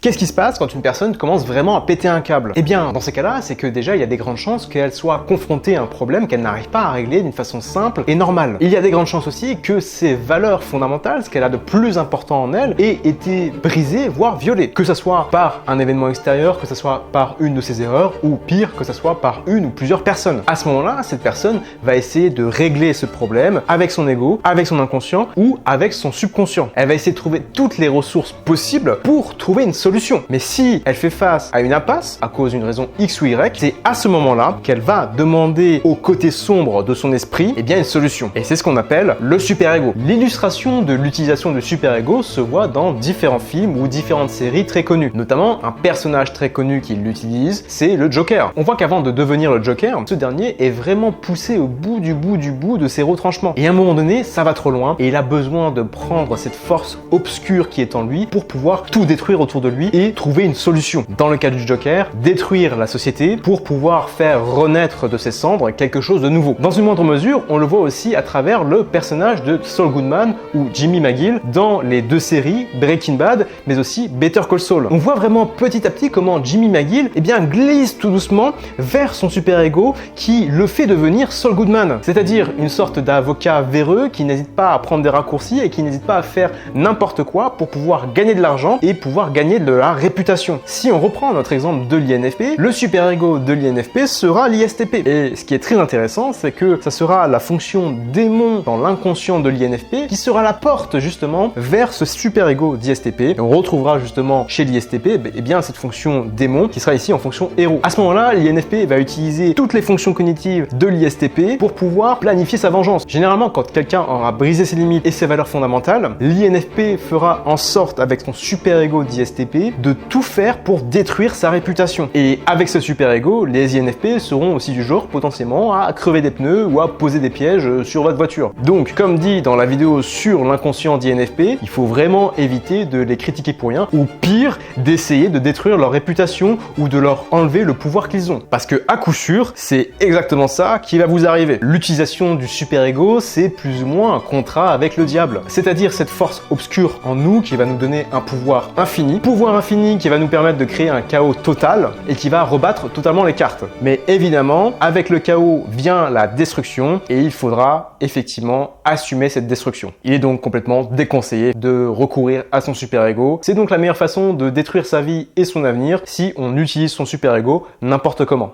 Qu'est-ce qui se passe quand une personne commence vraiment à péter un câble? Eh bien, dans ces cas-là, c'est que déjà, il y a des grandes chances qu'elle soit confrontée à un problème qu'elle n'arrive pas à régler d'une façon simple et normale. Il y a des grandes chances aussi que ses valeurs fondamentales, ce qu'elle a de plus important en elle, aient été brisées, voire violées. Que ce soit par un événement extérieur, que ce soit par une de ses erreurs, ou pire, que ce soit par une ou plusieurs personnes. À ce moment-là, cette personne va essayer de régler ce problème avec son ego, avec son inconscient ou avec son subconscient. Elle va essayer de trouver toutes les ressources possibles pour trouver une solution. Mais si elle fait face à une impasse à cause d'une raison X ou Y, c'est à ce moment-là qu'elle va demander au côté sombre de son esprit une solution. Et c'est ce qu'on appelle le super-ego. L'illustration de l'utilisation du super-ego se voit dans différents films ou différentes séries très connues. Notamment, un personnage très connu qui l'utilise, c'est le Joker. On voit qu'avant de devenir le Joker, ce dernier est vraiment poussé au bout de ses retranchements. Et à un moment donné, ça va trop loin et il a besoin de prendre cette force obscure qui est en lui pour pouvoir tout détruire autour de lui et trouver une solution. Dans le cas du Joker, détruire la société pour pouvoir faire renaître de ses cendres quelque chose de nouveau. Dans une moindre mesure, on le voit aussi à travers le personnage de Saul Goodman ou Jimmy McGill dans les deux séries Breaking Bad mais aussi Better Call Saul. On voit vraiment petit à petit comment Jimmy McGill glisse tout doucement vers son super-ego qui le fait devenir Saul Goodman, c'est-à-dire une sorte d'avocat véreux qui n'hésite pas à prendre des raccourcis et qui n'hésite pas à faire n'importe quoi pour pouvoir gagner de l'argent et pouvoir gagner de la réputation. Si on reprend notre exemple de l'INFP, le super-ego de l'INFP sera l'ISTP. Et ce qui est très intéressant, c'est que ça sera la fonction démon dans l'inconscient de l'INFP qui sera la porte justement vers ce super-ego d'ISTP. Et on retrouvera justement chez l'ISTP cette fonction démon qui sera ici en fonction héros. À ce moment-là, l'INFP va utiliser toutes les fonctions cognitives de l'ISTP pour pouvoir planifier sa vengeance. Généralement, quand quelqu'un aura brisé ses limites et ses valeurs fondamentales, l'INFP fera en sorte, avec son super-ego d'ISTP, de tout faire pour détruire sa réputation. Et avec ce super-ego, les INFP seront aussi du genre potentiellement à crever des pneus ou à poser des pièges sur votre voiture. Donc, comme dit dans la vidéo sur l'inconscient d'INFP, il faut vraiment éviter de les critiquer pour rien ou pire, d'essayer de détruire leur réputation ou de leur enlever le pouvoir qu'ils ont. Parce que à coup sûr, c'est exactement ça qui va vous arriver. L'utilisation du super-ego, c'est plus ou moins un contrat avec le diable. C'est-à-dire cette force obscure en nous qui va nous donner un pouvoir infini qui va nous permettre de créer un chaos total et qui va rebattre totalement les cartes. Mais évidemment, avec le chaos vient la destruction et il faudra effectivement assumer cette destruction. Il est donc complètement déconseillé de recourir à son super-ego. C'est donc la meilleure façon de détruire sa vie et son avenir si on utilise son super-ego n'importe comment.